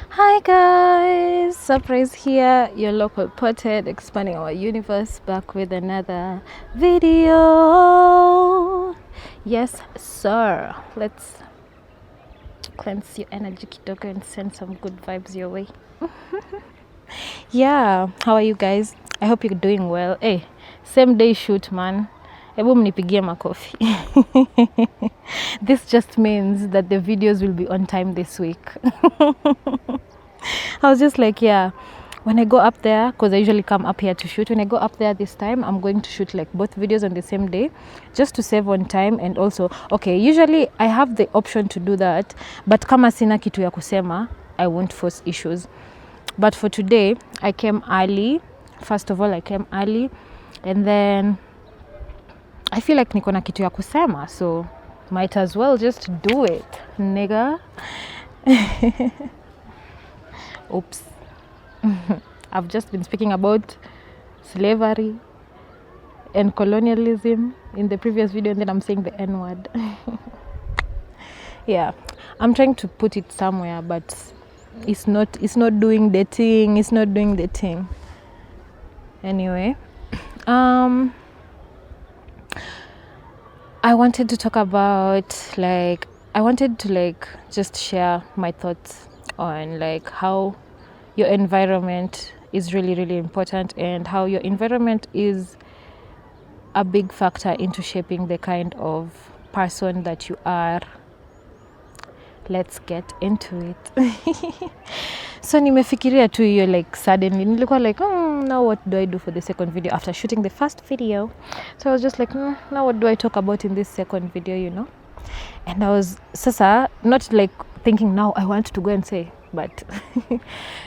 Hi guys, surprise here, your local poet expanding our universe, back with another video. Yes sir, let's cleanse your energy kidogo and send some good vibes your way. Yeah, how are you guys? I hope you're doing well. Hey, same day shoot man, hebu mnipigie makofi. This just means that the videos will be on time this week. I was just like, yeah, when I go up there, because I usually come up here to shoot, when I go up there this time, I'm going to shoot like both videos on the same day just to save on time. And also, okay, usually I have the option to do that, but kama sina kitu ya kusema, I won't force issues. But for today, I came early. First of all, I came early, and then I feel like niko na kitu ya kusema, so might as well just do it, nigga. Oops. I've just been speaking about slavery and colonialism in the previous video, and then I'm saying the N word. Yeah, I'm trying to put it somewhere, but it's not doing the thing. It's not doing the thing. Anyway, I wanted to talk about I wanted to just share my thoughts on how your environment is really, really important, and how your environment is a big factor into shaping the kind of person that you are. Let's get into it. So nimefikiria tu hiyo suddenly nilikuwa now what do I do for the second video after shooting the first video? So I was just like, now what do I talk about in this second video, and I was not thinking now I want to go and say, but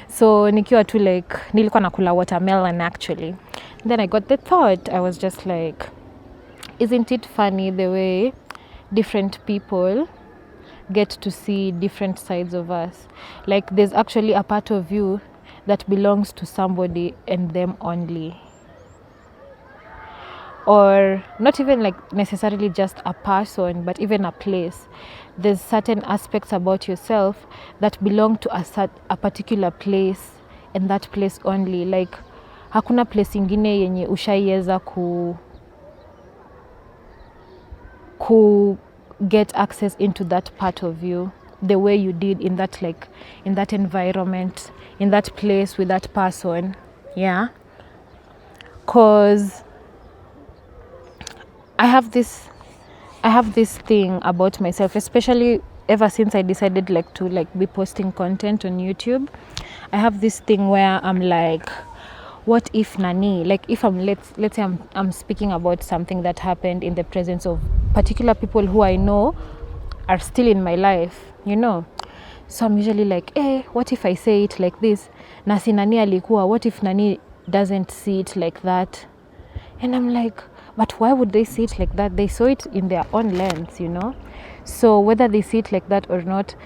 so nikiwa tu nilikuwa nakula watermelon actually. Then I got the thought, I was just like, isn't it funny the way different people get to see different sides of us? There's actually a part of you that belongs to somebody and them only, or not even necessarily just a person, but even a place. There's certain aspects about yourself that belong to a particular place, and that place only. Hakuna place ingine yenye ushaiweza ku get access into that part of you the way you did in that in that environment, in that place with that person. Yeah, cause I have this thing about myself, especially ever since I decided to be posting content on YouTube. I have this thing where I'm like, what if nani, if I'm let's say I'm speaking about something that happened in the presence of particular people who I know are still in my life, so I'm usually what if I say it like this, na si nani alikuwa, what if nani doesn't see it like that? And I'm like, but why would they see it like that? They saw it in their own lens, so whether they see it like that or not,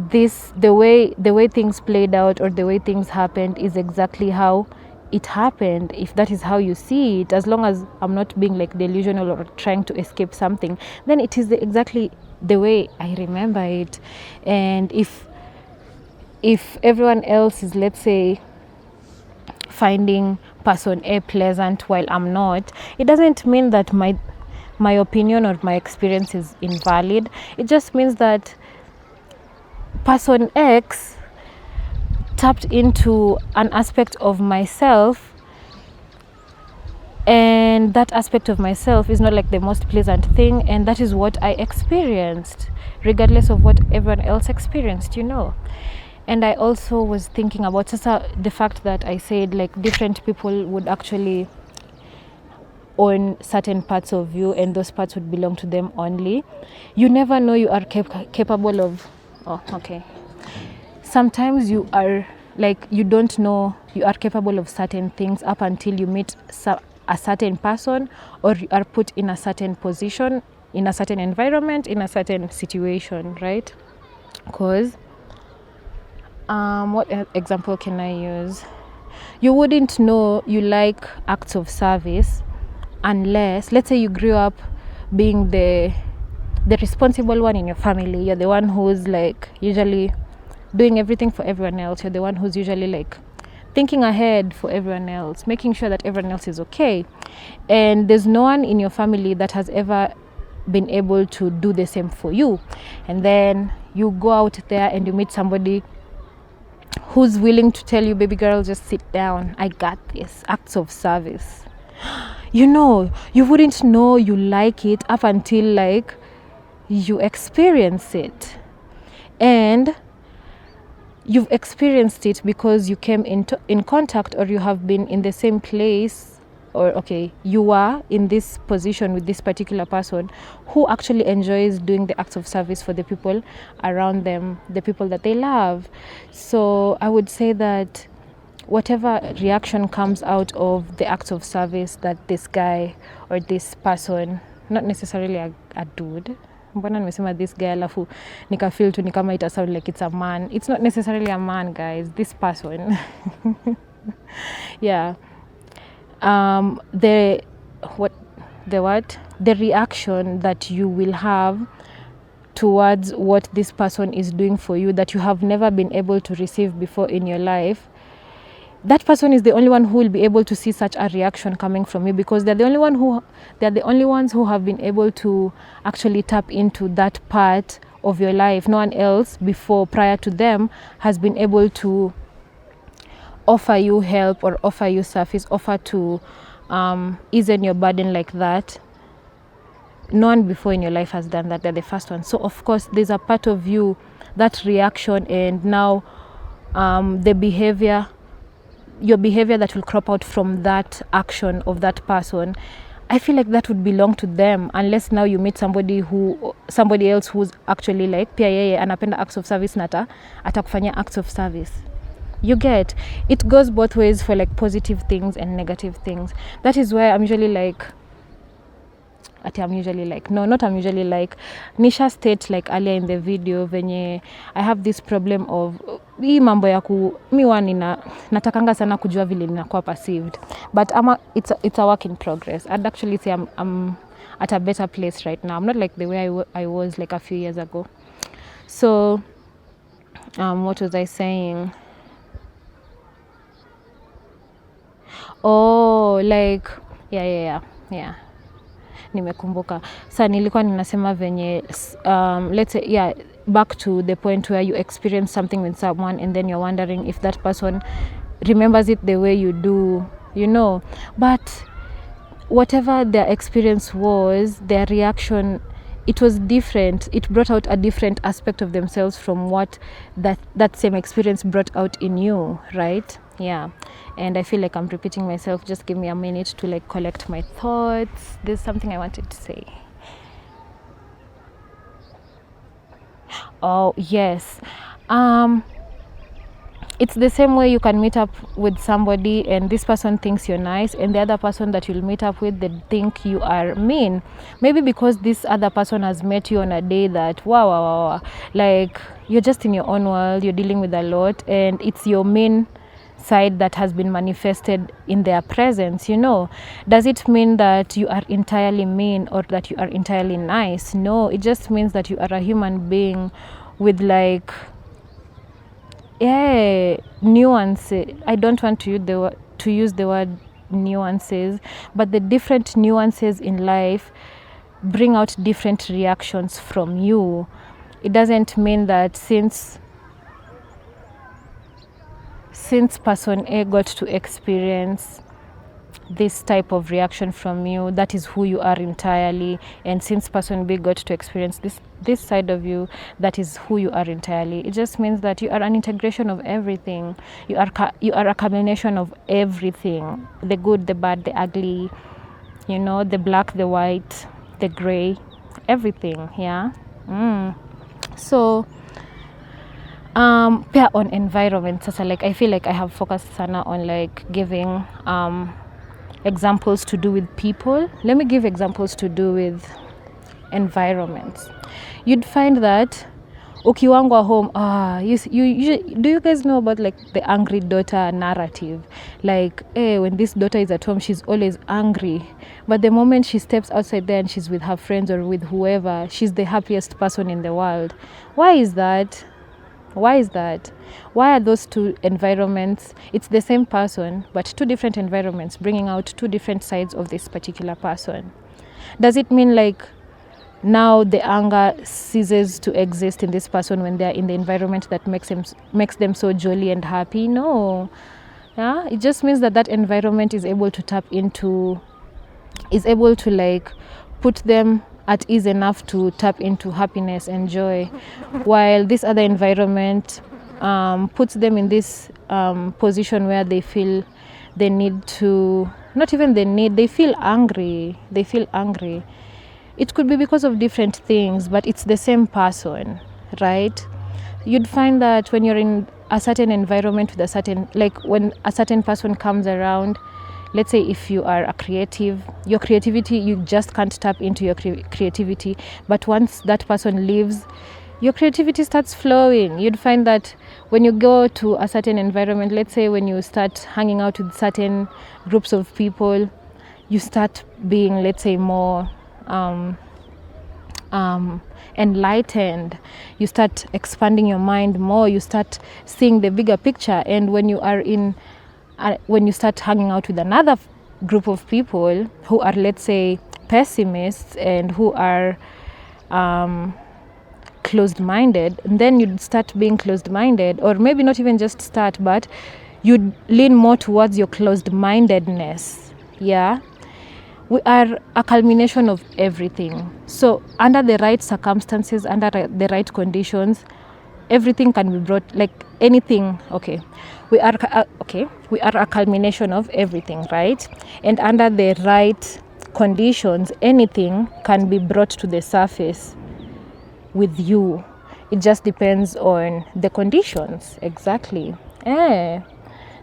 the way things played out or the way things happened is exactly how it happened. If that is how you see it, as long as I'm not being delusional or trying to escape something, then it is exactly the way I remember it. And if everyone else is, let's say, finding person A pleasant while I'm not, it doesn't mean that my opinion or my experience is invalid. It just means that person X tapped into an aspect of myself, and that aspect of myself is not the most pleasant thing, and that is what I experienced, regardless of what everyone else experienced, And I also was thinking about the fact that I said different people would actually own certain parts of you, and those parts would belong to them only. You never know you are capable of. Oh, okay. Sometimes you are you don't know you are capable of certain things up until you meet a certain person, or you are put in a certain position, in a certain environment, in a certain situation, right? Because what example can I use? You wouldn't know you like acts of service unless, let's say, you grew up being the responsible one in your family. You're the one who's usually doing everything for everyone else. You're the one who's usually like thinking ahead for everyone else, making sure that everyone else is okay. And there's no one in your family that has ever been able to do the same for you. And then you go out there and you meet somebody who's willing to tell you, baby girl, just sit down, I got this. Acts of service. You wouldn't know you like it up until like you experience it. And you've experienced it because you came in contact, or you have been in the same place, or you are in this position with this particular person who actually enjoys doing the acts of service for the people around them, the people that they love. So I would say that whatever reaction comes out of the acts of service that this guy or this person, not necessarily a dude, mbona nimesema this guy alafu nikafeel tu ni kama it sound like it's a man. It's not necessarily a man, guys. This person yeah, the reaction that you will have towards what this person is doing for you that you have never been able to receive before in your life, that person is the only one who will be able to see such a reaction coming from you, because they're the only ones who have been able to actually tap into that part of your life. No one else prior to them has been able to offer you help or offer you service, offer to ease your burden like that. No one before in your life has done that. They're the first one. So of course there's a part of you, that reaction, and now your behavior that will crop out from that action of that person, I feel like that would belong to them, unless now you meet somebody else who's actually like pia yeye anapenda acts of service na atakufanyia acts of service. You get it goes both ways for like positive things and negative things. That is why I'm usually like Nisha state like earlier in the video venye I have this problem of hii mambo ya natakanga sana kujua vile ninakuwa perceived, but it's a work in progress. I'd actually say I'm at a better place right now. I'm not like the way I was like a few years ago. So what was I saying? Oh, like yeah nimekumbuka. Sasa nilikuwa ninasema venye let's say back to the point where you experience something with someone and then you're wondering if that person remembers it the way you do, but whatever their experience was, their reaction, it was different. It brought out a different aspect of themselves from what that same experience brought out in you, right? Yeah. And I feel like I'm repeating myself. Just give me a minute to like collect my thoughts. There's something I wanted to say. Oh yes, it's the same way you can meet up with somebody and this person thinks you're nice, and the other person that you'll meet up with, they think you are mean. Maybe because this other person has met you on a day that wow, like you're just in your own world, you're dealing with a lot, and it's your mean side that has been manifested in their presence. Does it mean that you are entirely mean or that you are entirely nice? No, it just means that you are a human being with like nuances. I don't want to use the word nuances, but the different nuances in life bring out different reactions from you. It doesn't mean that since person A got to experience this type of reaction from you, that is who you are entirely, and since person B got to experience this side of you, that is who you are entirely. It just means that you are an integration of everything. You are a combination of everything, the good, the bad, the ugly, the black, the white, the gray, everything. So pair on environment. Sasa like I feel like I have focused sana on like giving examples to do with people. Let me give examples to do with environments. You'd find that ukiwangwa home, do you guys know about like the angry daughter narrative? Like when this daughter is at home, she's always angry, but the moment she steps outside there and she's with her friends or with whoever, she's the happiest person in the world. Why is that? Why is that? Why are those two environments, it's the same person, but two different environments bringing out two different sides of this particular person? Does it mean like now the anger ceases to exist in this person when they're in the environment that makes them so jolly and happy? No. Yeah, it just means that that environment is able to like put them at ease enough to tap into happiness and joy, while this other environment puts them in this position where they feel they need to, not even they feel angry. It could be because of different things, but it's the same person, right? You'd find that when you're in a certain environment with a certain, like when a certain person comes around, let's say if you are a creative, your creativity, you just can't tap into your creativity. But once that person leaves, your creativity starts flowing. You'd find that when you go to a certain environment, let's say when you start hanging out with certain groups of people, you start being, let's say, more enlightened. You start expanding your mind more. You start seeing the bigger picture. And when you start hanging out with another group of people who are, let's say, pessimists and who are closed-minded, and then you'd start being closed-minded, or maybe not even just start, but you'd lean more towards your closed-mindedness. Yeah, we are a culmination of everything. So under the right circumstances, under the right conditions, everything can be brought, like anything. We are a culmination of everything, right? And under the right conditions, anything can be brought to the surface with you. It just depends on the conditions. Exactly.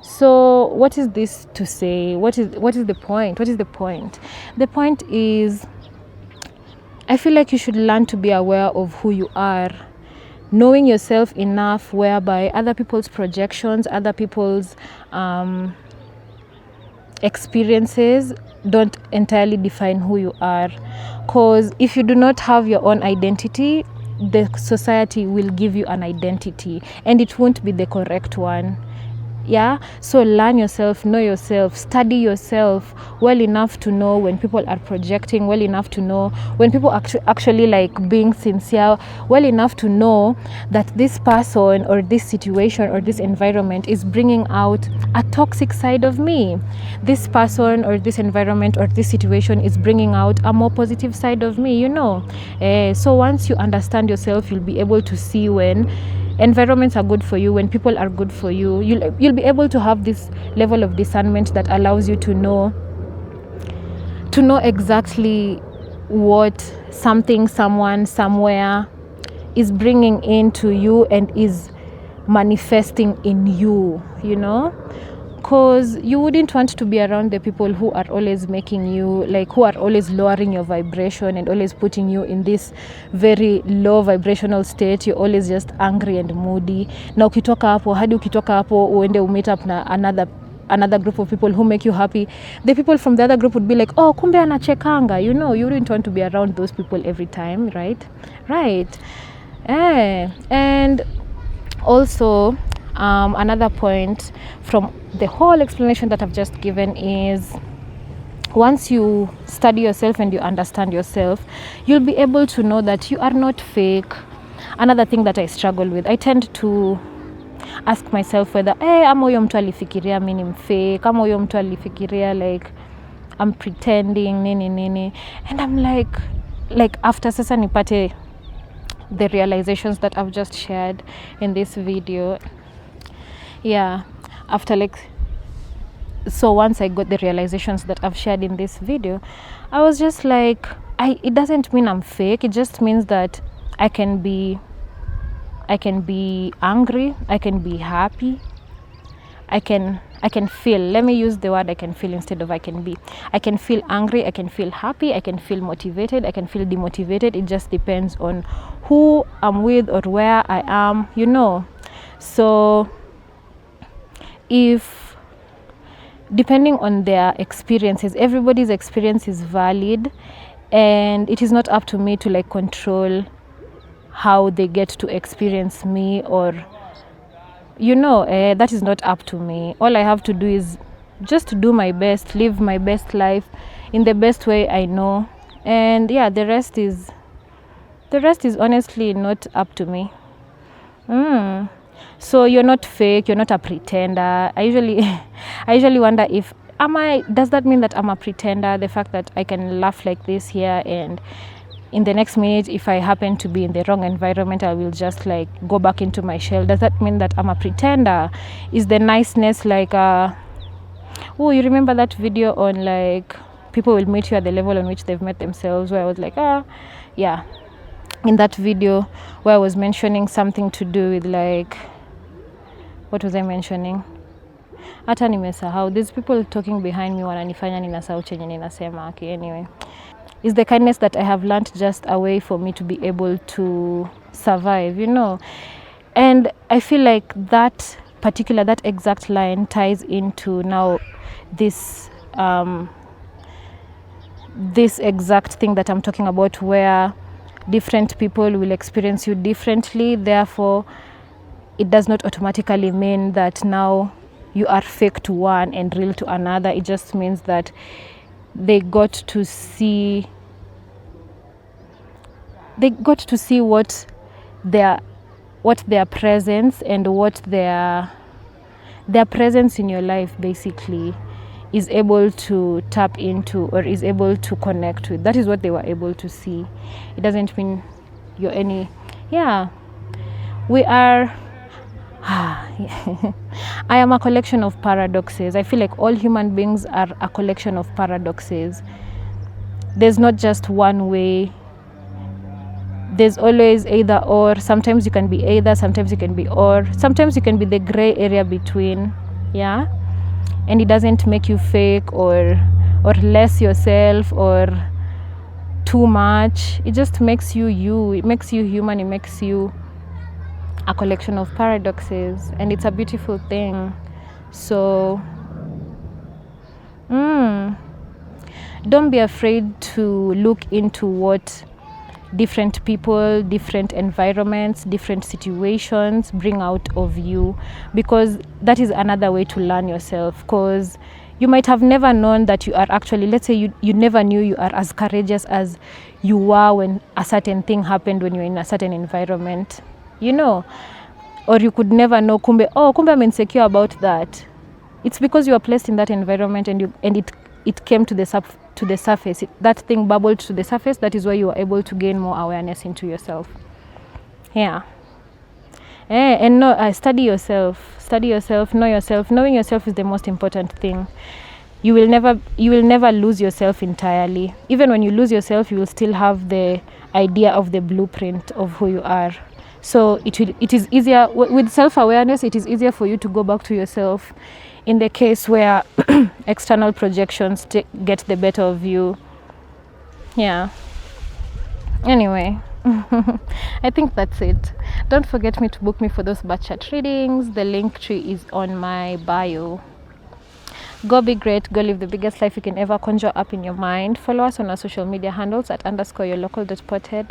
So what is this to say? What is the point? The point is, I feel like you should learn to be aware of who you are, knowing yourself enough whereby other people's projections, other people's experiences don't entirely define who you are. Because if you do not have your own identity, the society will give you an identity and it won't be the correct one. Yeah, so learn yourself, know yourself, study yourself well enough to know when people are projecting, well enough to know when people actually like being sincere, well enough to know that this person or this situation or this environment is bringing out a toxic side of me. This person or this environment or this situation is bringing out a more positive side of me, So once you understand yourself, you'll be able to see when environments are good for you, when people are good for you. You'll be able to have this level of discernment that allows you to know exactly what something, someone, somewhere is bringing into you and is manifesting in you, because you wouldn't want to be around the people who are always making you, like, who are always lowering your vibration and always putting you in this very low vibrational state. You're always just angry and moody. Na ukitoka hapo uende meet up na another group of people who make you happy, the people from the other group would be like, oh, kumbe anachekanga. You wouldn't want to be around those people every time, right? And also, another point from the whole explanation that I've just given is, once you study yourself and you understand yourself, you'll be able to know that you are not fake. Another thing that I struggle with, I tend to ask myself whether ama huyo mtu alifikiria mimi ni fake, ama huyo mtu alifikiria like I'm pretending nini, and I'm like after sasa nipate the realizations that I've just shared in this video. Yeah, so once I got the realizations that I've shared in this video, I was just like, it doesn't mean I'm fake. It just means that I can be angry, I can be happy, I can feel. Let me use the word I can feel instead of I can be. I can feel angry, I can feel happy, I can feel motivated, I can feel demotivated. It just depends on who I'm with or where I am, So if, depending on their experiences, everybody's experience is valid, and it is not up to me to like control how they get to experience me or that is not up to me. All I have to do is just do my best, live my best life in the best way I know, and yeah, the rest is honestly not up to me. So you're not fake, you're not a pretender. I usually wonder if does that mean that I'm a pretender? The fact that I can laugh like this here, and in the next minute, if I happen to be in the wrong environment, I will just like go back into my shell. Does that mean that I'm a pretender? Is the niceness like oh, you remember that video on like people will meet you at the level on which they've met themselves, where I was like, yeah, in that video where I was mentioning something to do with like, what was I mentioning? Hata nimesahau. These people talking behind me wananifanya ninasahau chenye ninasema. Okay, anyway, is the kindness that I have learned just a way for me to be able to survive, and I feel like that exact line ties into now this this exact thing that I'm talking about, where different people will experience you differently. Therefore, it does not automatically mean that now you are fake to one and real to another. It just means that they got to see what their presence and what their presence in your life basically is able to tap into or is able to connect with. That is what they were able to see. It doesn't mean you're any, we are I am a collection of paradoxes. I feel like all human beings are a collection of paradoxes. There's not just one way. There's always either or. Sometimes you can be either, sometimes you can be or, sometimes you can be the gray area between. And it doesn't make you fake or less yourself or too much. It just makes you. It makes you human. It makes you a collection of paradoxes, and it's a beautiful thing. So don't be afraid to look into what different people, different environments, different situations bring out of you, because that is another way to learn yourself. Because you might have never known that you are actually, let's say you never knew you are as courageous as you were when a certain thing happened when you're in a certain environment, or you could never know kumbe I'm insecure about that. It's because you are placed in that environment and it came to the surface. That thing bubbled to the surface. That is why you are able to gain more awareness into yourself. And study yourself, know yourself. Knowing yourself is the most important thing. You will never lose yourself entirely. Even when you lose yourself, you will still have the idea of the blueprint of who you are. So it is easier with self-awareness. It is easier for you to go back to yourself in the case where external projections get the better of you. Anyway, I think that's it. Don't forget to book me for those batch chat readings. The link tree is on my bio. Go be great. Go live the biggest life you can ever conjure up in your mind. Follow us on our social media handles at _yourlocal.pothead.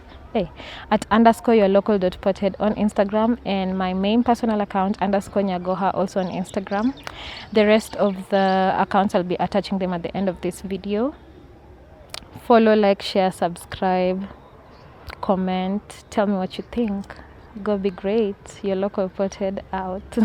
At _yourlocal.pothead on Instagram, and my main personal account _nyagoha also on Instagram. The rest of the accounts, I'll be attaching them at the end of this video. Follow, like, share, subscribe, comment, tell me what you think. Go be great. Your local pothead out.